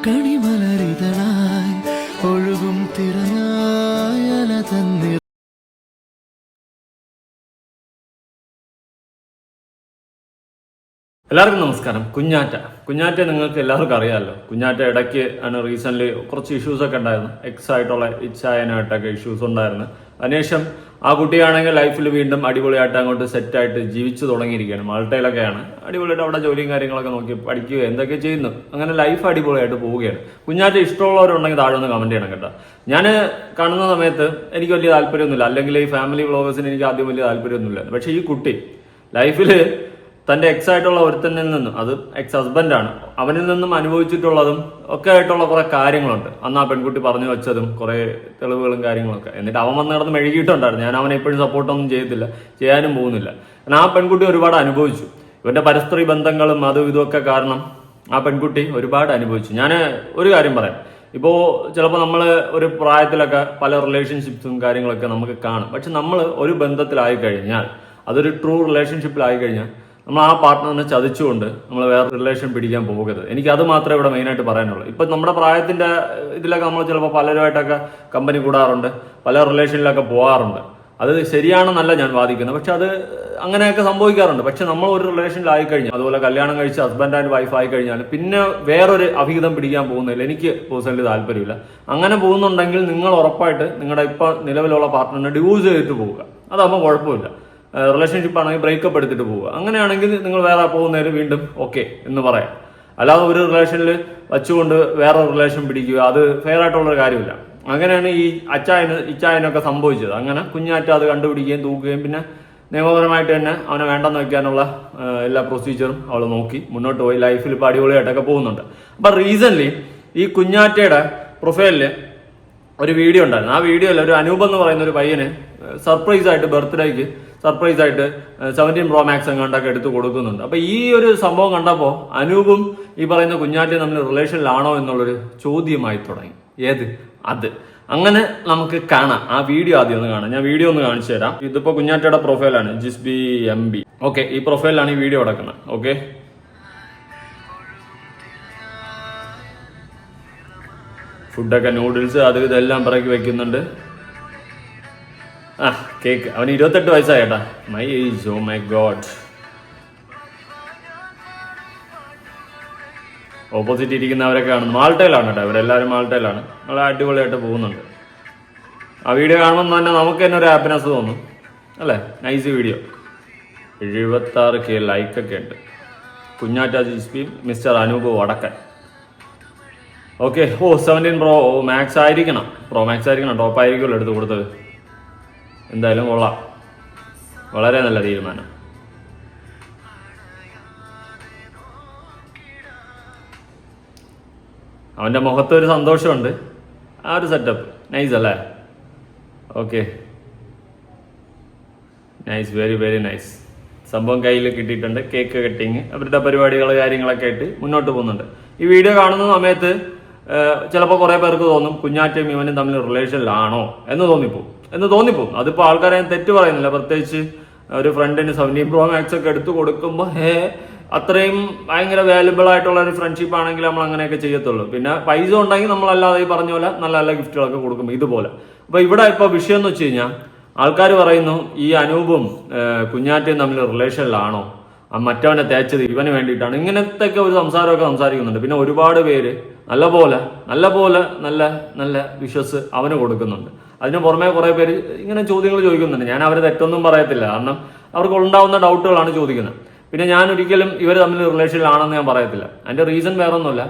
കണിമലരിതളായി ഒഴുകും തിരനായല തന്നി. എല്ലാവർക്കും നമസ്കാരം. കുഞ്ഞാറ്റ നിങ്ങൾക്ക് എല്ലാവർക്കും അറിയാമല്ലോ. കുഞ്ഞാറ്റ ഇടയ്ക്ക് റീസെന്റ് കുറച്ച് ഇഷ്യൂസ് ഒക്കെ ഉണ്ടായിരുന്നു. എക്സ് ആയിട്ടുള്ള ഇച്ചായനായിട്ടൊക്കെ ഇഷ്യൂസ് ഉണ്ടായിരുന്നു. അതിനുശേഷം ആ കുട്ടിയാണെങ്കിൽ ലൈഫിൽ വീണ്ടും അടിപൊളിയായിട്ട് അങ്ങോട്ട് സെറ്റായിട്ട് ജീവിച്ചു തുടങ്ങിയിരിക്കുകയാണ്. മാൾട്ടയിലൊക്കെയാണ്. അടിപൊളിയായിട്ട് അവിടെ ജോലിയും കാര്യങ്ങളൊക്കെ നോക്കി പഠിക്കുക എന്തൊക്കെ ചെയ്യുന്നു. അങ്ങനെ ലൈഫ് അടിപൊളിയായിട്ട് പോവുകയാണ്. കുഞ്ഞാറ്റ ഇഷ്ടമുള്ളവരുണ്ടെങ്കിൽ താഴെ ഒന്ന് കമന്റ് ചെയ്യണം കേട്ടോ. ഞാൻ കാണുന്ന സമയത്ത് എനിക്ക് വലിയ താല്പര്യമൊന്നുമില്ല, അല്ലെങ്കിൽ ഈ ഫാമിലി വ്ളോഗേഴ്സിന് എനിക്ക് ആദ്യം വലിയ താല്പര്യമൊന്നുമില്ല. പക്ഷേ ഈ കുട്ടി ലൈഫിൽ തന്റെ എക്സ് ആയിട്ടുള്ള ഒരുത്തനിൽ നിന്നും, അത് എക്സ് ഹസ്ബൻഡാണ്, അവനിൽ നിന്നും അനുഭവിച്ചിട്ടുള്ളതും ഒക്കെ ആയിട്ടുള്ള കുറെ കാര്യങ്ങളുണ്ട്. അന്ന് ആ പെൺകുട്ടി പറഞ്ഞു വെച്ചതും കുറെ തെളിവുകളും കാര്യങ്ങളൊക്കെ. എന്നിട്ട് അവൻ വന്ന് കിടന്ന് മെഴുകിയിട്ടുണ്ടായിരുന്നു. ഞാൻ അവനെ എപ്പോഴും സപ്പോർട്ടൊന്നും ചെയ്യത്തില്ല, ചെയ്യാനും പോകുന്നില്ല. കാരണം ആ പെൺകുട്ടി ഒരുപാട് അനുഭവിച്ചു. ഇവന്റെ പരസ്ത്രീ ബന്ധങ്ങളും അതും ഇതുമൊക്കെ കാരണം ആ പെൺകുട്ടി ഒരുപാട് അനുഭവിച്ചു. ഞാൻ ഒരു കാര്യം പറയാം. ഇപ്പോൾ ചിലപ്പോൾ നമ്മൾ ഒരു പ്രായത്തിലൊക്കെ പല റിലേഷൻഷിപ്സും കാര്യങ്ങളൊക്കെ നമുക്ക് കാണും. പക്ഷെ നമ്മൾ ഒരു ബന്ധത്തിലായി കഴിഞ്ഞാൽ, അതൊരു ട്രൂ റിലേഷൻഷിപ്പിലായി കഴിഞ്ഞാൽ, നമ്മൾ ആ പാർട്ട്ണറിനെ ചതിച്ചുകൊണ്ട് നമ്മൾ വേറെ റിലേഷൻ പിടിക്കാൻ പോകരുത്. എനിക്ക് അത് മാത്രമേ ഇവിടെ മെയിനായിട്ട് പറയാനുള്ളൂ. ഇപ്പം നമ്മുടെ പ്രായത്തിന്റെ ഇതിലൊക്കെ നമ്മൾ ചിലപ്പോൾ പലരുമായിട്ടൊക്കെ കമ്പനി കൂടാറുണ്ട്, പല റിലേഷനിലൊക്കെ പോകാറുണ്ട്. അത് ശരിയാണെന്നല്ല ഞാൻ വാദിക്കുന്നത്, പക്ഷെ അത് അങ്ങനെയൊക്കെ സംഭവിക്കാറുണ്ട്. പക്ഷെ നമ്മൾ ഒരു റിലേഷനിലായി കഴിഞ്ഞാൽ, അതുപോലെ കല്യാണം കഴിച്ച് ഹസ്ബൻഡ് ആൻഡ് വൈഫ് ആയി കഴിഞ്ഞാൽ പിന്നെ വേറൊരു അവിഹിതം പിടിക്കാൻ പോകുന്നതിൽ എനിക്ക് പേഴ്സണലി താല്പര്യമില്ല. അങ്ങനെ പോകുന്നുണ്ടെങ്കിൽ നിങ്ങൾ ഉറപ്പായിട്ട് നിങ്ങളുടെ ഇപ്പം നിലവിലുള്ള പാർട്ട്ണറിനെ ഡിവോഴ്സ് ചെയ്തിട്ട് പോവുക. അതാകുമ്പോൾ കുഴപ്പമില്ല. റിലേഷൻഷിപ്പ് ആണെങ്കിൽ ബ്രേക്കപ്പ് എടുത്തിട്ട് പോവുക. അങ്ങനെയാണെങ്കിൽ നിങ്ങൾ വേറെ പോകുന്നതിന് വീണ്ടും ഓക്കെ എന്ന് പറയാം. അല്ലാതെ ഒരു റിലേഷനിൽ വച്ചുകൊണ്ട് വേറെ റിലേഷൻ പിടിക്കുക, അത് ഫെയർ ആയിട്ടുള്ളൊരു കാര്യമില്ല. അങ്ങനെയാണ് ഈ ഇച്ചായനൊക്കെ സംഭവിച്ചത്. അങ്ങനെ കുഞ്ഞാറ്റ അത് കണ്ടുപിടിക്കുകയും തൂക്കുകയും പിന്നെ നിയമപരമായിട്ട് തന്നെ അവനെ വേണ്ടെന്ന് വെക്കാനുള്ള എല്ലാ പ്രൊസീജിയറും അവൾ നോക്കി മുന്നോട്ട് പോയി ലൈഫിൽ ഇപ്പോൾ അടിപൊളിയായിട്ടൊക്കെ പോകുന്നുണ്ട്. അപ്പം റീസെന്റ് ഈ കുഞ്ഞാറ്റയുടെ പ്രൊഫൈലിൽ ഒരു വീഡിയോ ഉണ്ടായിരുന്നു. ആ വീഡിയോയിൽ ഒരു അനൂപ് എന്ന് പറയുന്ന ഒരു പയ്യന് സർപ്രൈസ് ആയിട്ട് ബർത്ത്ഡേക്ക് സർപ്രൈസ് ആയിട്ട് 17 Pro Max എങ്ങാണ്ടൊക്കെ എടുത്ത് കൊടുക്കുന്നുണ്ട്. അപ്പൊ ഈ ഒരു സംഭവം കണ്ടപ്പോൾ അനൂപും ഈ പറയുന്ന കുഞ്ഞാറ്റയും തമ്മിൽ റിലേഷനിലാണോ എന്നുള്ളൊരു ചോദ്യമായി തുടങ്ങി. ഏത് അത് അങ്ങനെ നമുക്ക് കാണാം. ആ വീഡിയോ ആദ്യം ഒന്ന് കാണാം. ഞാൻ വീഡിയോ ഒന്ന് കാണിച്ചു തരാം. ഇതിപ്പോ കുഞ്ഞാറ്റയുടെ പ്രൊഫൈലാണ്, ജിസ്ബി MB. ഓക്കെ, ഈ പ്രൊഫൈലിലാണ് ഈ വീഡിയോ നടക്കുന്നത്. ഓക്കെ, ഫുഡൊക്കെ നൂഡിൽസ് അത് ഇതെല്ലാം പിറക്കി വെക്കുന്നുണ്ട്. കേക്ക്. അവന് 28 വയസ്സായേട്ടാ. My age, oh my god. Opposite ഇരിക്കുന്നവരൊക്കെ കാണുന്നു. മാൾട്ടയിലാണ് കേട്ടോ, ഇവരെല്ലാവരും മാൾട്ടയിലാണ്. നല്ല അടിപൊളിയായിട്ട് പോകുന്നുണ്ട്. ആ വീഡിയോ കാണുമ്പോൾ തന്നെ നമുക്ക് തന്നെ ഒരു ഹാപ്പിനെസ് തോന്നും അല്ലേ. Nice video. 76K ലൈക്കൊക്കെ ഉണ്ട്. കുഞ്ഞാറ്റ ജിസ്ബി, മിസ്റ്റർ അനൂപ് വടക്കൻ. ഓക്കെ. 17 Pro Max ആയിരിക്കണം. Pro Max ആയിരിക്കണം. ടോപ്പ് ആയിരിക്കുമല്ലോ എടുത്ത് കൊടുത്തത്. എന്തായാലും കൊള്ളാം. വളരെ നല്ല തീരുമാനം. അവൻ്റെ മുഖത്ത് ഒരു സന്തോഷമുണ്ട്. ആ ഒരു സെറ്റപ്പ് നൈസ് അല്ലേ. Okay, nice, very very nice. സംഭവം കയ്യിൽ കിട്ടിയിട്ടുണ്ട്. കേക്ക് കട്ടിങ്, അവരുടെ പരിപാടികൾ കാര്യങ്ങളൊക്കെ ആയിട്ട് മുന്നോട്ട് പോകുന്നുണ്ട്. ഈ വീഡിയോ കാണുന്ന സമയത്ത് ചിലപ്പോൾ കുറേ പേർക്ക് തോന്നും കുഞ്ഞാറ്റയും ഇവനും തമ്മിൽ റിലേഷനിലാണോ എന്ന് തോന്നിപ്പോവും. അതിപ്പോൾ ആൾക്കാരെ ഞാൻ തെറ്റ് പറയുന്നില്ല. പ്രത്യേകിച്ച് ഒരു ഫ്രണ്ടിന് 17 Pro Max ഒക്കെ എടുത്തു കൊടുക്കുമ്പോൾ അത്രയും ഭയങ്കര വാല്യുബിൾ ആയിട്ടുള്ള ഒരു ഫ്രണ്ട്ഷിപ്പ് ആണെങ്കിൽ നമ്മൾ അങ്ങനെയൊക്കെ ചെയ്യത്തുള്ളൂ. പിന്നെ പൈസ ഉണ്ടെങ്കിൽ നമ്മളല്ലാതെ ഈ പറഞ്ഞ പോലെ നല്ല നല്ല ഗിഫ്റ്റുകളൊക്കെ കൊടുക്കും ഇതുപോലെ. അപ്പൊ ഇവിടെ ഇപ്പൊ വിഷയം എന്ന് വെച്ച് കഴിഞ്ഞാൽ ആൾക്കാർ പറയുന്നു ഈ അനൂപും കുഞ്ഞാറ്റയും തമ്മിൽ റിലേഷനിലാണോ, മറ്റവനെ തേച്ചത് ഇവന് വേണ്ടിയിട്ടാണ്, ഇങ്ങനത്തെ ഒരു സംസാരമൊക്കെ സംസാരിക്കുന്നുണ്ട്. പിന്നെ ഒരുപാട് പേര് നല്ല വിശ്വസ് അവന് കൊടുക്കുന്നുണ്ട്. അതിന് പുറമെ കുറെ പേര് ഇങ്ങനെ ചോദ്യങ്ങൾ ചോദിക്കുന്നുണ്ട്. ഞാൻ അവരെ തെറ്റൊന്നും പറയത്തില്ല, കാരണം അവർക്ക് ഉണ്ടാവുന്ന ഡൗട്ടുകളാണ് ചോദിക്കുന്നത്. പിന്നെ ഞാൻ ഒരിക്കലും ഇവർ തമ്മിൽ റിലേഷനിലാണെന്ന് ഞാൻ പറയത്തില്ല. അതിന്റെ റീസൺ വേറെ ഒന്നുമില്ല.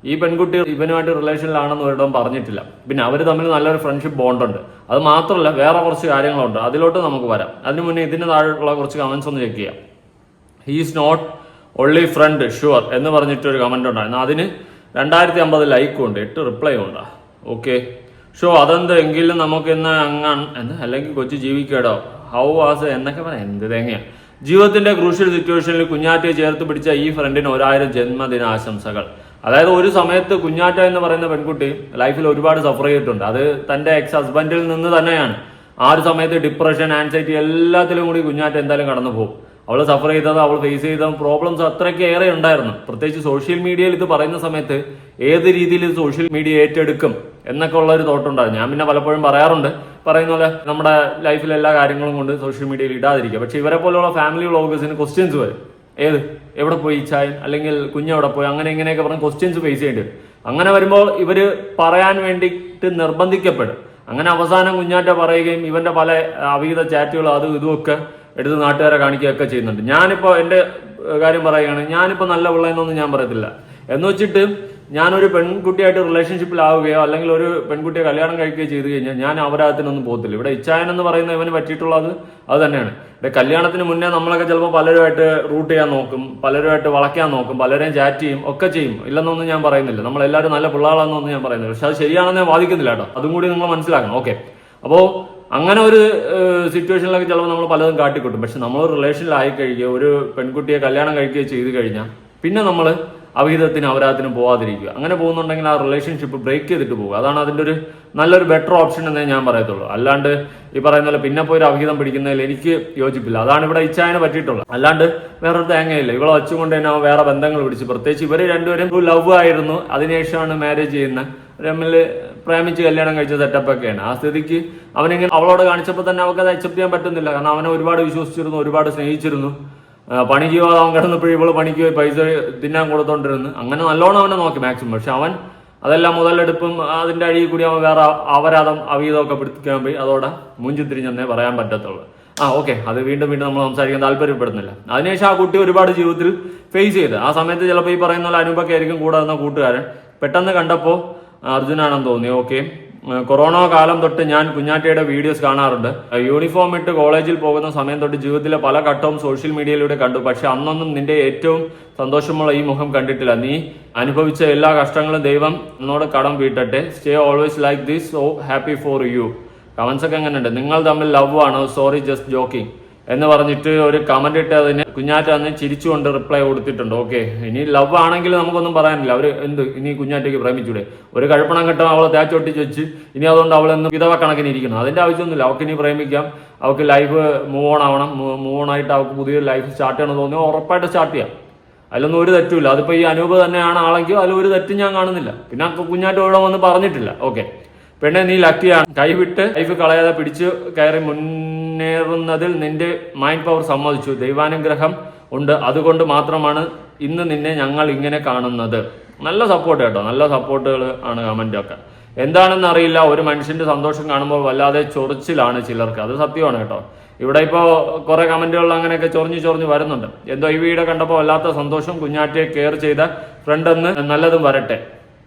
ഈ പെൺകുട്ടി ഇവനുമായിട്ട് റിലേഷനിലാണെന്ന് ഒരിടം പറഞ്ഞിട്ടില്ല. പിന്നെ അവർ തമ്മിൽ നല്ലൊരു ഫ്രണ്ട്ഷിപ്പ് ബോണ്ടുണ്ട്. അത് മാത്രമല്ല വേറെ കുറച്ച് കാര്യങ്ങളുണ്ട്. അതിലോട്ട് നമുക്ക് വരാം. അതിന് മുന്നേ ഇതിന് താഴെയുള്ള കുറച്ച് കമന്റ്സ് ഒന്ന് ചെക്ക് ചെയ്യാം. He's not only friend sure എന്ന് പറഞ്ഞിട്ടൊരു കമന്റ് ഉണ്ടായിരുന്നു. അതിന് 2050 ലൈക്കും ഉണ്ട്, 8 റിപ്ലൈയും ഉണ്ട്. ഓക്കെ, ഷോ അതെന്ത് എങ്കിലും നമുക്ക് ഇന്ന് എന്ന് അല്ലെങ്കിൽ കൊച്ചു ജീവിക്കേടോ ഹൗ വാസ് എന്നൊക്കെ പറയാം. എന്ത് തേങ്ങയാ. ജീവിതത്തിന്റെ ക്രൂഷ്യൽ സിറ്റുവേഷനിൽ കുഞ്ഞാറ്റയെ ചേർത്ത് പിടിച്ച ഈ ഫ്രണ്ടിന് 1000 ജന്മദിനാശംസകൾ. അതായത് ഒരു സമയത്ത് കുഞ്ഞാറ്റ എന്ന് പറയുന്ന പെൺകുട്ടി ലൈഫിൽ ഒരുപാട് സഫർ ചെയ്തിട്ടുണ്ട്. അത് തന്റെ എക്സ് ഹസ്ബൻഡിൽ നിന്ന് തന്നെയാണ്. ആ ഒരു സമയത്ത് ഡിപ്രഷൻ, ആൻസൈറ്റി എല്ലാത്തിലും കൂടി കുഞ്ഞാറ്റ എന്തായാലും കടന്നു പോകും. അവൾ സഫർ ചെയ്തത്, അവൾ ഫേസ് ചെയ്ത പ്രോബ്ലംസ് അത്രയ്ക്ക് ഏറെ ഉണ്ടായിരുന്നു. പ്രത്യേകിച്ച് സോഷ്യൽ മീഡിയയിൽ ഇത് പറയുന്ന സമയത്ത് ഏത് രീതിയിൽ ഇത് സോഷ്യൽ മീഡിയ ഏറ്റെടുക്കും എന്നൊക്കെ ഉള്ള ഒരു തോട്ടുണ്ടായിരുന്നു. ഞാൻ പിന്നെ പലപ്പോഴും പറയാറുണ്ട്, പറയുന്ന പോലെ നമ്മുടെ ലൈഫിലെ എല്ലാ കാര്യങ്ങളും കൊണ്ട് സോഷ്യൽ മീഡിയയിൽ ഇടാതിരിക്കുക. പക്ഷെ ഇവരെ പോലെയുള്ള ഫാമിലി വ്ളോഗേഴ്സിന് ക്വസ്റ്റ്യൻസ് വരും. എവിടെ പോയി ചായൻ, അല്ലെങ്കിൽ കുഞ്ഞെവിടെ പോയി, അങ്ങനെ ഇങ്ങനെയൊക്കെ പറഞ്ഞ് ക്വസ്റ്റ്യൻസ് ഫേസ് ചെയ്യേണ്ടി വരും. അങ്ങനെ വരുമ്പോൾ ഇവര് പറയാൻ വേണ്ടിയിട്ട് നിർബന്ധിക്കപ്പെടും. അങ്ങനെ അവസാനം കുഞ്ഞാറ്റ പറയുകയും ഇവന്റെ പല അവിഹിത ചാറ്റുകളും അതും ഇതുമൊക്കെ എടുത്ത് നാട്ടുകാരെ കാണിക്കുകയൊക്കെ ചെയ്യുന്നുണ്ട്. ഞാനിപ്പോൾ എൻ്റെ കാര്യം പറയുകയാണ്, ഞാനിപ്പോൾ നല്ല പിള്ളയെന്നൊന്നും ഞാൻ പറയത്തില്ല. എന്ന് വെച്ചിട്ട് ഞാനൊരു പെൺകുട്ടിയായിട്ട് റിലേഷൻഷിപ്പിലാവുകയോ അല്ലെങ്കിൽ ഒരു പെൺകുട്ടിയെ കല്യാണം കഴിക്കുകയോ ചെയ്തു കഴിഞ്ഞാൽ ഞാൻ അപരാധത്തിനൊന്നും പോകത്തില്ല. ഇവിടെ ഇച്ചായൻ എന്ന് പറയുന്ന ഇവന് പറ്റിയിട്ടുള്ളത് അത് തന്നെയാണ്. ഇവിടെ കല്യാണത്തിന് മുന്നേ നമ്മളൊക്കെ ചിലപ്പോൾ പലരുമായിട്ട് റൂട്ട് ചെയ്യാൻ നോക്കും, പലരുമായിട്ട് വളയ്ക്കാൻ നോക്കും, പലരെയും ചാറ്റ് ചെയ്യും, ഒക്കെ ചെയ്യും. ഇല്ലെന്നൊന്നും ഞാൻ പറയുന്നില്ല, നമ്മളെല്ലാവരും നല്ല പിള്ളേളാണെന്നൊന്നും ഞാൻ പറയുന്നില്ല. പക്ഷെ അത് ശരിയാണെന്ന് ഞാൻ വാദിക്കുന്നില്ല കേട്ടോ, അതും കൂടി നിങ്ങൾ മനസ്സിലാക്കണം. ഓക്കെ, അപ്പോൾ അങ്ങനെ ഒരു സിറ്റുവേഷനിലൊക്കെ ചിലപ്പോൾ നമ്മൾ പലതും കാട്ടിക്കൂട്ടും. പക്ഷെ നമ്മൾ റിലേഷനിലായി കഴിയുക, ഒരു പെൺകുട്ടിയെ കല്യാണം കഴിക്കുകയോ ചെയ്ത് കഴിഞ്ഞാൽ പിന്നെ നമ്മൾ അവിഹിതത്തിനും അപരാധത്തിനും പോകാതിരിക്കുക. അങ്ങനെ പോകുന്നുണ്ടെങ്കിൽ ആ റിലേഷൻഷിപ്പ് ബ്രേക്ക് ചെയ്തിട്ട് പോകുക. അതാണ് അതിൻ്റെ ഒരു നല്ലൊരു ബെറ്റർ ഓപ്ഷൻ എന്നേ ഞാൻ പറയത്തുള്ളൂ. അല്ലാണ്ട് ഈ പറയുന്ന പോലെ പിന്നെ പോയി ഒരു അവിഹിതം പിടിക്കുന്നതിൽ എനിക്ക് യോജിപ്പില്ല. അതാണ് ഇവിടെ ഇച്ചായനെ പറ്റിയിട്ടുള്ളത്. അല്ലാണ്ട് വേറൊരു തേങ്ങയില്ല. ഇവളെ വച്ചുകൊണ്ട് തന്നെ വേറെ ബന്ധങ്ങൾ പിടിച്ച്, പ്രത്യേകിച്ച് ഇവർ രണ്ടുപേരും ലവ് ആയിരുന്നു, അതിനുശേഷമാണ് മാരേജ് ചെയ്യുന്നത്. തമ്മിൽ പ്രേമിച്ച് കല്യാണം കഴിച്ച സെറ്റപ്പൊക്കെയാണ്. ആ സ്ഥിതിക്ക് അവനിങ്ങനെ അവളോട് കാണിച്ചപ്പോൾ തന്നെ അവൾക്ക് അത് അക്സെപ്റ്റ് ചെയ്യാൻ പറ്റുന്നില്ല. കാരണം അവനെ ഒരുപാട് വിശ്വസിച്ചിരുന്നു, ഒരുപാട് സ്നേഹിച്ചിരുന്നു. പണിക്ക് പോകാതെ അവൻ കിടന്നപ്പോഴും ഇവള് പണിക്ക് പോയി പൈസ തിന്നാൻ കൊടുത്തോണ്ടിരുന്നു. അങ്ങനെ നല്ലോണം അവനെ നോക്കി മാക്സിമം. പക്ഷെ അവൻ അതെല്ലാം മുതലെടുപ്പും അതിന്റെ അടിയിൽ കൂടി അവൻ വേറെ അപരാധം അവിഹിതമൊക്കെ പിടിക്കാൻ പോയി. അതോടെ മുഞ്ചിത്തിരിഞ്ഞെന്നേ പറയാൻ പറ്റത്തുള്ളൂ. ഓക്കെ, അത് വീണ്ടും നമ്മൾ സംസാരിക്കാൻ താല്പര്യപ്പെടുന്നില്ല. അതിനുശേഷം ആ കുട്ടി ഒരുപാട് ജീവിതത്തിൽ ഫേസ് ചെയ്ത്, ആ സമയത്ത് ചിലപ്പോൾ ഈ പറയുന്ന പോലെ അനൂപൊക്കെ ആയിരിക്കും കൂടെ നിന്ന കൂട്ടുകാരൻ. പെട്ടെന്ന് കണ്ടപ്പോൾ അർജുനാണെന്ന് തോന്നി. ഓക്കെ, കൊറോണ കാലം തൊട്ട് ഞാൻ കുഞ്ഞാറ്റയുടെ വീഡിയോസ് കാണാറുണ്ട്. യൂണിഫോം ഇട്ട് കോളേജിൽ പോകുന്ന സമയം തൊട്ട് ജീവിതത്തിലെ പല ഘട്ടവും സോഷ്യൽ മീഡിയയിലൂടെ കണ്ടു. പക്ഷെ അന്നൊന്നും നിന്റെ ഏറ്റവും സന്തോഷമുള്ള ഈ മുഖം കണ്ടിട്ടില്ല. നീ അനുഭവിച്ച എല്ലാ കഷ്ടങ്ങളും ദൈവം എന്നോട് കടം വീട്ടട്ടെ. Stay always like this, so happy for you. Comments ഒക്കെ എങ്ങനെയുണ്ട്? നിങ്ങൾ തമ്മിൽ ലവ് ആണോ? സോറി, ജസ്റ്റ് ജോക്കിംഗ് എന്ന് പറഞ്ഞിട്ട് ഒരു കമന്റ് ഇട്ട് അതിന് കുഞ്ഞാറ്റ അന്ന് ചിരിച്ചുകൊണ്ട് റിപ്ലൈ കൊടുത്തിട്ടുണ്ട്. ഓക്കെ, ഇനി ലവ് ആണെങ്കിൽ നമുക്കൊന്നും പറയാനില്ല. അവർ ഇനി കുഞ്ഞാറ്റയ്ക്ക് പ്രേമിച്ചൂടെ? ഒരു കഴപ്പണം കെട്ടാൻ അവളെ തേച്ചൊട്ടിച്ച് വെച്ച് ഇനി അതുകൊണ്ട് അവളെന്ന് വിധവ കണക്കിന് ഇരിക്കണം. അതിന്റെ ആവശ്യമൊന്നുമില്ല. അവൾക്ക് ഇനി പ്രേമിക്കാം, അവൾക്ക് ലൈഫ് മൂവ് ഓൺ ആവണം. മൂവ് ഓൺ ആയിട്ട് അവൾക്ക് പുതിയൊരു ലൈഫ് സ്റ്റാർട്ട് ചെയ്യണമെന്ന് തോന്നിയാൽ ഉറപ്പായിട്ട് സ്റ്റാർട്ട് ചെയ്യാം. അതിലൊന്നും ഒരു തെറ്റുമില്ല. അതിപ്പോൾ ഈ അനൂപ് തന്നെയാണ് ആളെങ്കിൽ അതിൽ ഒരു തെറ്റും ഞാൻ കാണുന്നില്ല. പിന്നെ കുഞ്ഞാറ്റ ഇവിടെ വന്ന് പറഞ്ഞിട്ടില്ല. ഓക്കെ, പെണ്ണെ നീ ലക്കിയാണ്. കൈവിട്ട് ലൈഫ് കളയാതെ പിടിച്ചു കയറി മുന്നേറുന്നതിൽ നിന്റെ മൈൻഡ് പവർ സമ്മതിച്ചു. ദൈവാനുഗ്രഹം ഉണ്ട്, അതുകൊണ്ട് മാത്രമാണ് ഇന്ന് നിന്നെ ഞങ്ങൾ ഇങ്ങനെ കാണുന്നത്. നല്ല സപ്പോർട്ട് കേട്ടോ, നല്ല സപ്പോർട്ടുകൾ ആണ് കമന്റ് ഒക്കെ. എന്താണെന്ന് അറിയില്ല, ഒരു മനുഷ്യന്റെ സന്തോഷം കാണുമ്പോൾ വല്ലാതെ ചൊറിച്ചിലാണ് ചിലർക്ക്. അത് സത്യമാണ് കേട്ടോ. ഇവിടെ ഇപ്പോൾ കുറെ കമന്റുകൾ അങ്ങനെയൊക്കെ ചൊറിഞ്ഞു വരുന്നുണ്ട്. എന്തോ ഈ വീഡിയോ കണ്ടപ്പോൾ വല്ലാത്ത സന്തോഷം, കുഞ്ഞാറ്റയെ കെയർ ചെയ്ത ഫ്രണ്ട് എന്ന് നല്ലതും വരട്ടെ.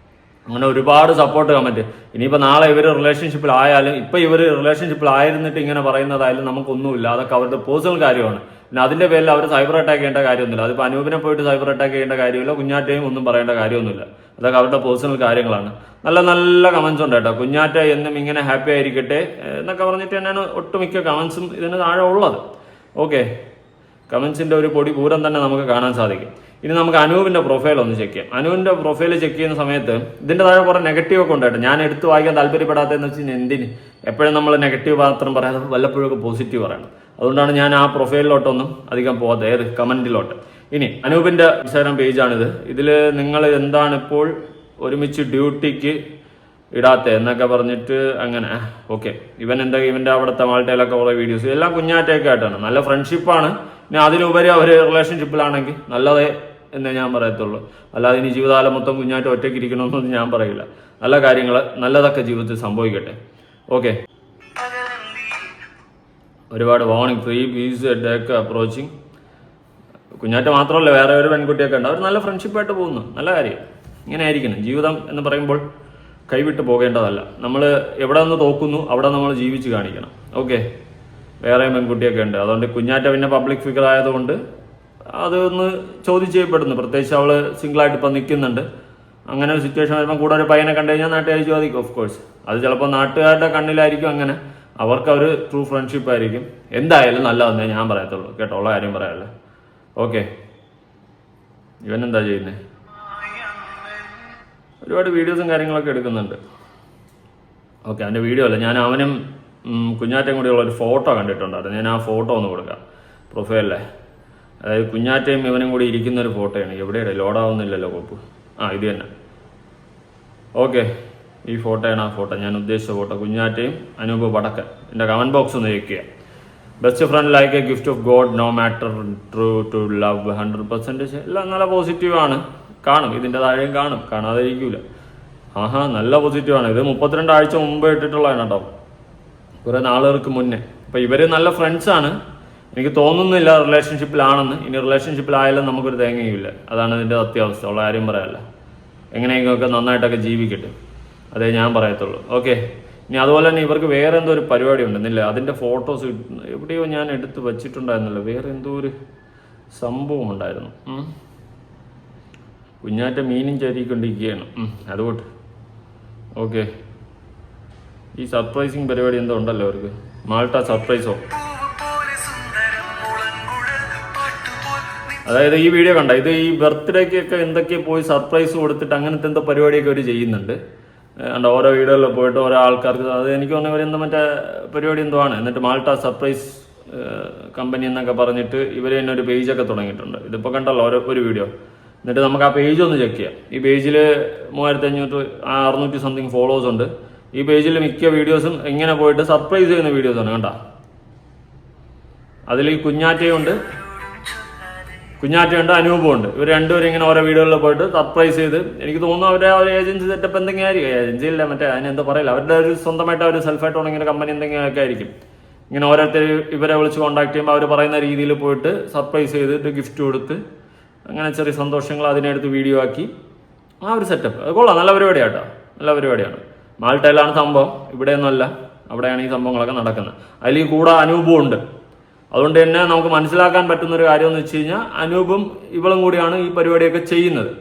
അങ്ങനെ ഒരുപാട് സപ്പോർട്ട് കമന്റ്. ഇനിയിപ്പോൾ നാളെ ഇവർ റിലേഷൻഷിപ്പിലായാലും, ഇപ്പൊ ഇവർ റിലേഷൻഷിപ്പിലായിരുന്നിട്ട് ഇങ്ങനെ പറയുന്നതായാലും നമുക്കൊന്നുമില്ല. അതൊക്കെ അവരുടെ പേഴ്സണൽ കാര്യമാണ്. പിന്നെ അതിന്റെ പേരിൽ അവർ സൈബർ അറ്റാക്ക് ചെയ്യേണ്ട കാര്യമൊന്നുമില്ല. അതിപ്പോൾ അനൂപിനെ പോയിട്ട് സൈബർ അറ്റാക്ക് ചെയ്യേണ്ട കാര്യമില്ല, കുഞ്ഞാറ്റയും ഒന്നും പറയേണ്ട കാര്യമൊന്നുമില്ല. അതൊക്കെ അവരുടെ പേഴ്സണൽ കാര്യങ്ങളാണ്. നല്ല നല്ല കമന്റ്സ് ഉണ്ട് കേട്ടോ. കുഞ്ഞാറ്റ എന്നും ഇങ്ങനെ ഹാപ്പി ആയിരിക്കട്ടെ എന്നൊക്കെ പറഞ്ഞിട്ട് തന്നെയാണ് ഒട്ടുമിക്ക കമന്റ്സും ഇതിന് താഴെ ഉള്ളത്. ഓക്കെ, കമന്റ്സിന്റെ ഒരു പൊടി പൂരം തന്നെ നമുക്ക് കാണാൻ സാധിക്കും. ഇനി നമുക്ക് അനൂപിന്റെ പ്രൊഫൈൽ ഒന്ന് ചെക്ക് ചെയ്യാം. അനൂപിന്റെ പ്രൊഫൈൽ ചെക്ക് ചെയ്യുന്ന സമയത്ത് ഇതിന്റെ താഴെ കുറെ നെഗറ്റീവ് ഒക്കെ ഉണ്ടായിട്ട് ഞാൻ എടുത്ത് വായിക്കാൻ താല്പര്യപ്പെടാത്തതെന്ന് വെച്ച് കഴിഞ്ഞാൽ എന്തിന് എപ്പോഴും നമ്മൾ നെഗറ്റീവ് മാത്രം പറയാതെ വല്ലപ്പോഴൊക്കെ പോസിറ്റീവ് പറയണം. അതുകൊണ്ടാണ് ഞാൻ ആ പ്രൊഫൈലിലോട്ടൊന്നും അധികം പോകാതെ, ഏത് കമന്റിലോട്ട്. ഇനി അനൂപിന്റെ ഇൻസ്റ്റാഗ്രാം പേജാണിത്. ഇതിൽ നിങ്ങൾ എന്താണ് ഇപ്പോൾ ഒരുമിച്ച് ഡ്യൂട്ടിക്ക് ഇടാത്ത എന്നൊക്കെ പറഞ്ഞിട്ട് അങ്ങനെ. ഓക്കെ, ഇവന്റെ അവിടുത്തെ മാൾട്ടയിലൊക്കെ കുറെ വീഡിയോസ് എല്ലാം കുഞ്ഞാറ്റയൊക്കെ ആയിട്ടാണ്. നല്ല ഫ്രണ്ട്ഷിപ്പാണ്. ഇനി അതിലുപരി അവർ റിലേഷൻഷിപ്പിലാണെങ്കിൽ നല്ലതേ എന്നേ ഞാൻ പറയത്തുള്ളൂ. അല്ലാതെ ഇനി ജീവിതകാലം മൊത്തം കുഞ്ഞാറ്റ ഒറ്റയ്ക്ക് ഇരിക്കണമെന്നൊന്നും ഞാൻ പറയില്ല. നല്ല കാര്യങ്ങൾ നല്ലതൊക്കെ ജീവിതത്തിൽ സംഭവിക്കട്ടെ. ഓക്കെ, ഒരുപാട് വാർണിംഗ്, 3 വീക്സ് അറ്റാക്ക് അപ്രോച്ചിങ്. കുഞ്ഞാറ്റ മാത്രമല്ല, വേറെ ഒരു പെൺകുട്ടിയൊക്കെ ഉണ്ട്. അവർ നല്ല ഫ്രണ്ട്ഷിപ്പായിട്ട് പോകുന്നു. നല്ല കാര്യം. ഇങ്ങനെ ആയിരിക്കണം ജീവിതം എന്ന് പറയുമ്പോൾ. കൈവിട്ട് പോകേണ്ടതല്ല. നമ്മൾ എവിടെ നിന്ന് തോക്കുന്നു അവിടെ നമ്മൾ ജീവിച്ച് കാണിക്കണം. ഓക്കെ, വേറെ പെൺകുട്ടിയൊക്കെ ഉണ്ട്. അതുകൊണ്ട് കുഞ്ഞാറ്റ പിന്നെ പബ്ലിക് ഫിഗർ ആയതുകൊണ്ട് അതൊന്ന് ചോദ്യം ചെയ്യപ്പെടുന്നു. പ്രത്യേകിച്ച് അവൾ സിംഗിളായിട്ട് ഇപ്പം നിൽക്കുന്നുണ്ട്. അങ്ങനെ ഒരു സിറ്റുവേഷൻ വരുമ്പോൾ കൂടെ ഒരു പയ്യനെ കണ്ടു കഴിഞ്ഞാൽ നാട്ടുകാർ ചോദിക്കും. ഓഫ് കോഴ്സ് അത് ചിലപ്പോൾ നാട്ടുകാരുടെ കണ്ണിലായിരിക്കും അങ്ങനെ. അവർക്ക് അവർ ട്രൂ ഫ്രണ്ട്ഷിപ്പ് ആയിരിക്കും. എന്തായാലും നല്ലതെന്നേ ഞാൻ പറയത്തുള്ളൂ കേട്ടോ, ഉള്ള കാര്യം പറയാമല്ലോ. ഓക്കെ, ഇവനെന്താ ചെയ്യുന്നത്? ഒരുപാട് വീഡിയോസും കാര്യങ്ങളൊക്കെ എടുക്കുന്നുണ്ട്. ഓക്കെ, അവൻ്റെ വീഡിയോ അല്ല, ഞാൻ അവനും കുഞ്ഞാറ്റയും കൂടിയുള്ള ഒരു ഫോട്ടോ കണ്ടിട്ടുണ്ടായിരുന്നു. ഞാൻ ആ ഫോട്ടോ ഒന്ന് കൊടുക്കാം പ്രൊഫൈലിലെ. അതായത് കുഞ്ഞാറ്റയും ഇവനും കൂടി ഇരിക്കുന്ന ഒരു ഫോട്ടോയാണ്. എവിടെയാണ് ലോഡാവുന്നില്ലല്ലോ കോപ്പ്. ഇത് തന്നെ. ഓക്കെ, ഈ ഫോട്ടോയാണ് ആ ഫോട്ടോ, ഞാൻ ഉദ്ദേശിച്ച ഫോട്ടോ. കുഞ്ഞാറ്റയും അനൂപ് വടക്കൻ. എൻ്റെ കമൻറ്റ് ബോക്സ് ഒന്ന് ചോദിക്കുക. Best friend like a gift of God, no matter true to love 100%. എല്ലാം നല്ല പോസിറ്റീവാണ്. കാണും, ഇതിൻ്റെ താഴെയും കാണും, കാണാതെ ഇരിക്കൂല. നല്ല പോസിറ്റീവാണ്. ഇത് 32 ആഴ്ച മുമ്പ് ഇട്ടിട്ടുള്ളതാണ് കേട്ടോ, കുറേ നാളുകൾക്ക് മുന്നേ. അപ്പോൾ ഇവർ നല്ല ഫ്രണ്ട്സാണ്. എനിക്ക് തോന്നുന്നില്ല റിലേഷൻഷിപ്പിലാണെന്ന്. ഇനി റിലേഷൻഷിപ്പിലായാലും നമുക്കൊരു തേങ്ങയുമില്ല. അതാണ് ഇതിൻ്റെ അത്യാവസ്ഥ. ഉള്ള കാര്യം പറയാമല്ല. എങ്ങനെയെങ്കിലുമൊക്കെ നന്നായിട്ടൊക്കെ ജീവിക്കട്ടെ, അതേ ഞാൻ പറയത്തുള്ളൂ. ഓക്കെ, ഇനി അതുപോലെ തന്നെ ഇവർക്ക് വേറെ എന്തോ ഒരു പരിപാടി ഉണ്ടെന്നില്ല. അതിൻ്റെ ഫോട്ടോസ് എവിടെയോ ഞാൻ എടുത്ത് വച്ചിട്ടുണ്ടായിരുന്നല്ലോ. വേറെ എന്തോ ഒരു സംഭവം ഉണ്ടായിരുന്നു. കുഞ്ഞാറ്റ മീനും ചരിക്കൊണ്ടിരിക്കുകയാണ്. അതുകൊണ്ട് ഓക്കെ, ഈ സർപ്രൈസിങ് പരിപാടി എന്തോ ഉണ്ടല്ലോ അവർക്ക്. മാൾട്ട സർപ്രൈസോ, അതായത് ഈ വീഡിയോ കണ്ട, ഇത് ഈ ബർത്ത്ഡേക്കൊക്കെ എന്തൊക്കെയോ പോയി സർപ്രൈസ് കൊടുത്തിട്ട് അങ്ങനത്തെ എന്തോ പരിപാടിയൊക്കെ അവർ ചെയ്യുന്നുണ്ട്. ഓരോ വീടുകളിൽ പോയിട്ട് ഓരോ ആൾക്കാർക്ക്, അത് എനിക്ക് തോന്നുന്നു എന്തോ മറ്റേ പരിപാടി എന്തോ ആണ്. എന്നിട്ട് മാൾട്ട സർപ്രൈസ് കമ്പനി എന്നൊക്കെ പറഞ്ഞിട്ട് ഇവർ തന്നെ ഒരു പേജൊക്കെ തുടങ്ങിയിട്ടുണ്ട്. ഇതിപ്പോൾ കണ്ടല്ലോ ഒരു വീഡിയോ. എന്നിട്ട് നമുക്ക് ആ പേജ് ഒന്ന് ചെക്ക് ചെയ്യാം. ഈ പേജിൽ 3500 സംതിങ് ഫോളോവേഴ്സ് ഉണ്ട്. ഈ പേജിൽ മിക്ക വീഡിയോസും ഇങ്ങനെ പോയിട്ട് സർപ്രൈസ് ചെയ്യുന്ന വീഡിയോസാണ്. കണ്ട, അതിൽ ഈ കുഞ്ഞാറ്റയുണ്ട്, അനൂപുണ്ട്. ഇവർ രണ്ടുപേരും ഇങ്ങനെ ഓരോ വീടുകളിൽ പോയിട്ട് സർപ്രൈസ് ചെയ്ത്, എനിക്ക് തോന്നുന്നു അവരുടെ ആ ഒരു ഏജൻസി സെറ്റപ്പ് എന്തെങ്കിലും ആയിരിക്കും. ഏജൻസി ഇല്ല, മറ്റേ അതിനെന്താ പറയില്ല, അവരുടെ ഒരു സ്വന്തമായിട്ട് അവർ സെൽഫായിട്ട് ഇങ്ങനെ കമ്പനി എന്തെങ്കിലുമൊക്കെ ആയിരിക്കും. ഇങ്ങനെ ഓരോരുത്തർ ഇവരെ വിളിച്ച് കോൺടാക്ട് ചെയ്യുമ്പോൾ അവർ പറയുന്ന രീതിയിൽ പോയിട്ട് സർപ്രൈസ് ചെയ്തിട്ട് ഗിഫ്റ്റ് കൊടുത്ത് അങ്ങനെ ചെറിയ സന്തോഷങ്ങൾ അതിനെടുത്ത് വീഡിയോ ആക്കി ആ ഒരു സെറ്റപ്പ്. അത് കൊള്ളാം, നല്ല പരിപാടിയാണ് കേട്ടോ, നല്ല പരിപാടിയാണ്. മാൾട്ടയിലാണ് സംഭവം, ഇവിടെയൊന്നുമല്ല, അവിടെയാണ് ഈ സംഭവങ്ങളൊക്കെ നടക്കുന്നത്. അതിൽ ഈ കൂടെ അനൂപും ഉണ്ട്. അതുകൊണ്ട് തന്നെ നമുക്ക് മനസ്സിലാക്കാൻ പറ്റുന്ന ഒരു കാര്യം എന്ന് വെച്ച് കഴിഞ്ഞാൽ അനൂപും ഇവളും കൂടിയാണ് ഈ പരിപാടിയൊക്കെ ചെയ്യുന്നത്.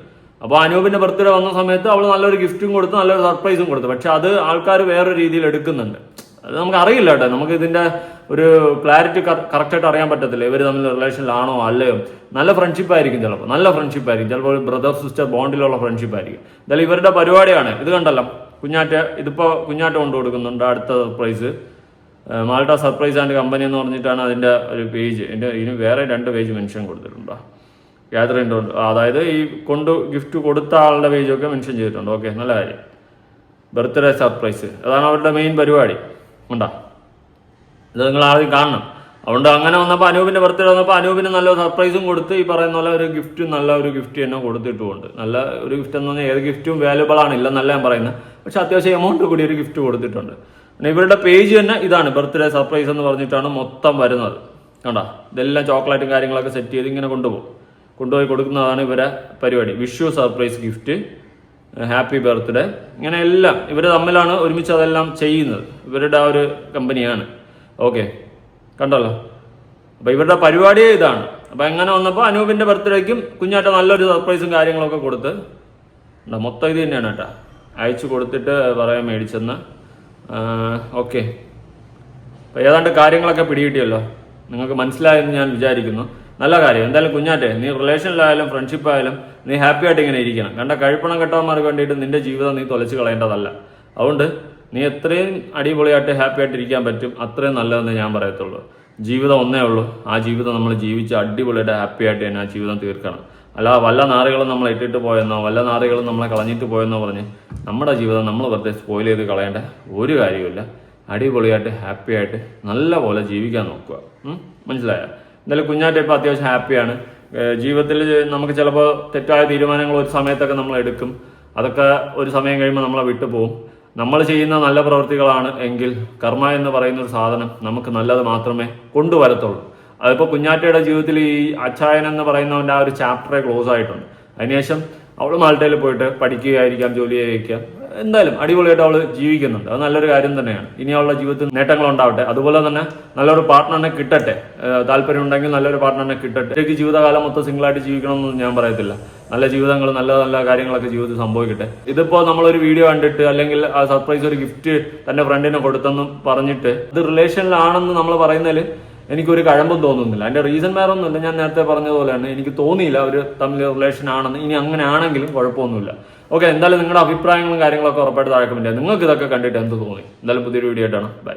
അപ്പോൾ അനൂപിന്റെ ബർത്ത്ഡേ വന്ന സമയത്ത് അവൾ നല്ലൊരു ഗിഫ്റ്റും കൊടുത്ത് നല്ലൊരു സർപ്രൈസും കൊടുത്തു. പക്ഷെ അത് ആൾക്കാർ വേറൊരു രീതിയിൽ എടുക്കുന്നുണ്ട്. അത് നമുക്ക് അറിയില്ല കേട്ടോ, നമുക്ക് ഇതിന്റെ ഒരു ക്ലാരിറ്റി കറക്റ്റായിട്ട് അറിയാൻ പറ്റത്തില്ല. ഇവർ തമ്മിൽ റിലേഷനിലാണോ അല്ലയോ. നല്ല ഫ്രണ്ട്ഷിപ്പ് ആയിരിക്കും ചിലപ്പോൾ, ചിലപ്പോൾ ഒരു ബ്രദർ സിസ്റ്റർ ബോണ്ടിലുള്ള ഫ്രണ്ട്ഷിപ്പ് ആയിരിക്കും. എന്തായാലും ഇവരുടെ പരിപാടിയാണ് ഇത്. കണ്ടല്ലോ കുഞ്ഞാറ്റ, ഇതിപ്പോൾ കുഞ്ഞാറ്റ കൊണ്ടു കൊടുക്കുന്നുണ്ട് അടുത്ത surprise. Malta surprise and company എന്ന് പറഞ്ഞിട്ടാണ് അതിൻ്റെ ഒരു പേജ്. ഇതിന് വേറെ 2 പേജ് മെൻഷൻ കൊടുത്തിട്ടുണ്ടോ, ഗ്യാതറിൻ്റെ ഉണ്ട്. അതായത് ഈ ഗിഫ്റ്റ് കൊടുത്ത ആളുടെ പേജൊക്കെ മെൻഷൻ ചെയ്തിട്ടുണ്ട്. ഓക്കെ, നല്ല കാര്യം. ബർത്ത്ഡേ സർപ്രൈസ്, അതാണ് അവരുടെ മെയിൻ പരിപാടി. ഉണ്ടോ, ഇത് നിങ്ങൾ ആദ്യം കാണണം. അതുകൊണ്ട് അങ്ങനെ വന്നപ്പോൾ അനൂപിൻ്റെ ബർത്ത്ഡേ വന്നപ്പോൾ അനൂപിന് നല്ല സർപ്രൈസും കൊടുത്ത് ഈ പറയുന്ന പോലെ ഒരു ഗിഫ്റ്റ്, നല്ല ഒരു ഗിഫ്റ്റ് തന്നെ കൊടുത്തിട്ടുമുണ്ട്. നല്ല ഒരു ഗിഫ്റ്റ് എന്ന് പറഞ്ഞാൽ ഏത് ഗിഫ്റ്റും വാല്യുബിൾ ആണ്, ഇല്ലെന്നല്ല ഞാൻ പറയുന്നത്. പക്ഷെ അത്യാവശ്യം എമൗണ്ട് കൂടി ഒരു ഗിഫ്റ്റ് കൊടുത്തിട്ടുണ്ട്. ഇവരുടെ പേജ് തന്നെ ഇതാണ്, ബർത്ത്ഡേ സർപ്രൈസ് എന്ന് പറഞ്ഞിട്ടാണ് മൊത്തം വരുന്നത്. കണ്ടോ, ഇതെല്ലാം ചോക്ലേറ്റും കാര്യങ്ങളൊക്കെ സെറ്റ് ചെയ്ത് ഇങ്ങനെ കൊണ്ടുപോയി കൊടുക്കുന്നതാണ് ഇവരെ പരിപാടി. Vishu surprise gift, happy birthday, ഇങ്ങനെ എല്ലാം ഇവർ തമ്മിലാണ് ഒരുമിച്ച് അതെല്ലാം ചെയ്യുന്നത്. ഇവരുടെ ആ ഒരു കമ്പനിയാണ്. ഓക്കെ, കണ്ടല്ലോ. അപ്പോൾ ഇവരുടെ പരിപാടിയേ ഇതാണ്. അപ്പോൾ എങ്ങനെ വന്നപ്പോൾ അനൂപിൻ്റെ ബർത്ത്ഡേക്കും കുഞ്ഞാറ്റ നല്ലൊരു സർപ്രൈസും കാര്യങ്ങളൊക്കെ കൊടുത്ത് മൊത്തം ഇത് തന്നെയാണ് കേട്ടോ, അയച്ചു കൊടുത്തിട്ട് പറയാൻ മേടിച്ചെന്ന്. ഓക്കെ, അപ്പോൾ ഏതാണ്ട് കാര്യങ്ങളൊക്കെ പിടികിട്ടിയല്ലോ, നിങ്ങൾക്ക് മനസ്സിലായെന്ന് ഞാൻ വിചാരിക്കുന്നു. നല്ല കാര്യം. എന്തായാലും കുഞ്ഞാറ്റെ, നീ റിലേഷനിലായാലും ഫ്രണ്ട്ഷിപ്പായാലും നീ ഹാപ്പി ആയിട്ട് ഇങ്ങനെ ഇരിക്കണം. കണ്ട കഴിപ്പണം കെട്ടവന്മാർക്ക് വേണ്ടിയിട്ട് നിന്റെ ജീവിതം നീ തൊലച്ച് കളയേണ്ടതല്ല. അതുകൊണ്ട് നീ എത്രയും അടിപൊളിയായിട്ട് ഹാപ്പി ആയിട്ട് ഇരിക്കാൻ പറ്റും അത്രയും നല്ലതെന്ന് ഞാൻ പറയത്തുള്ളൂ. ജീവിതം ഒന്നേ ഉള്ളൂ, ആ ജീവിതം നമ്മൾ ജീവിച്ച് അടിപൊളിയായിട്ട് ഹാപ്പി ആയിട്ട് തന്നെ ആ ജീവിതം തീർക്കണം. അല്ലാതെ വല്ല നാറുകളും നമ്മൾ ഇട്ടിട്ട് പോയെന്നോ വല്ല നാറുകളും നമ്മളെ കളഞ്ഞിട്ട് പോയെന്നോ പറഞ്ഞ് നമ്മുടെ ജീവിതം നമ്മൾ വെറുതെ സ്പോയിൽ ചെയ്ത് കളയേണ്ട ഒരു കാര്യമില്ല. അടിപൊളിയായിട്ട് ഹാപ്പി ആയിട്ട് നല്ല പോലെ ജീവിക്കാൻ നോക്കുക. മനസ്സിലായോ? എന്തായാലും കുഞ്ഞാറ്റ ഇപ്പോൾ അത്യാവശ്യം ഹാപ്പിയാണ്. ജീവിതത്തിൽ നമുക്ക് ചിലപ്പോൾ തെറ്റായ തീരുമാനങ്ങൾ ഒരു സമയത്തൊക്കെ നമ്മൾ എടുക്കും. അതൊക്കെ ഒരു സമയം കഴിയുമ്പോൾ നമ്മളെ വിട്ടുപോകും. നമ്മൾ ചെയ്യുന്ന നല്ല പ്രവൃത്തികളാണ് എങ്കിൽ കർമ്മ എന്ന് പറയുന്ന ഒരു സാധനം നമുക്ക് നല്ലത് മാത്രമേ കൊണ്ടുവരത്തുള്ളൂ. അതിപ്പോൾ കുഞ്ഞാറ്റയുടെ ജീവിതത്തിൽ ഈ അച്ചായൻ എന്ന് പറയുന്നവൻ്റെ ആ ഒരു ചാപ്റ്ററെ ക്ലോസ് ആയിട്ടുണ്ട്. അതിനുശേഷം അവൾ മാൾട്ടയിൽ പോയിട്ട് പഠിക്കുകയായിരിക്കാം, ജോലി ചെയ്യിക്കാം, എന്തായാലും അടിപൊളിയായിട്ട് അവൾ ജീവിക്കുന്നുണ്ട്. അത് നല്ലൊരു കാര്യം തന്നെയാണ്. ഇനി അവളുടെ ജീവിതത്തിൽ നേട്ടങ്ങൾ ഉണ്ടാവട്ടെ. അതുപോലെ തന്നെ നല്ലൊരു പാർട്ട്ണറിനെ കിട്ടട്ടെ. താല്പര്യം ഉണ്ടെങ്കിൽ നല്ലൊരു പാർട്ട്ണറിനെ കിട്ടട്ടെ. എനിക്ക് ജീവിതകാലം മൊത്തം സിംഗിളായിട്ട് ജീവിക്കണമെന്ന് ഞാൻ പറയത്തില്ല. നല്ല ജീവിതങ്ങൾ, നല്ല നല്ല കാര്യങ്ങളൊക്കെ ജീവിതത്തിൽ സംഭവിക്കട്ടെ. ഇതിപ്പോൾ നമ്മളൊരു വീഡിയോ കണ്ടിട്ട് അല്ലെങ്കിൽ ആ സർപ്രൈസ് ഒരു ഗിഫ്റ്റ് തന്റെ ഫ്രണ്ടിനെ കൊടുത്തെന്നും പറഞ്ഞിട്ട് ഇത് റിലേഷനിലാണെന്ന് നമ്മൾ പറയുന്നതിൽ എനിക്കൊരു കഴമ്പും തോന്നുന്നില്ല. അതിന്റെ റീസൺ വേറെ ഒന്നുമില്ല, ഞാൻ നേരത്തെ പറഞ്ഞതുപോലെയാണ്. എനിക്ക് തോന്നിയില്ല അവർ തമ്മിൽ റിലേഷൻ ആണെന്ന്. ഇനി അങ്ങനെ ആണെങ്കിലും കുഴപ്പമൊന്നുമില്ല. ഓക്കെ, എന്തായാലും നിങ്ങളുടെ അഭിപ്രായങ്ങളും കാര്യങ്ങളൊക്കെ ഉറപ്പായിട്ട് താഴെ കമന്റ് ചെയ്യാം. നിങ്ങൾക്ക് ഇതൊക്കെ കണ്ടിട്ട് എന്ത് തോന്നി? എന്തായാലും പുതിയൊരു വീഡിയോ ആയിട്ടാണ്. ബൈ.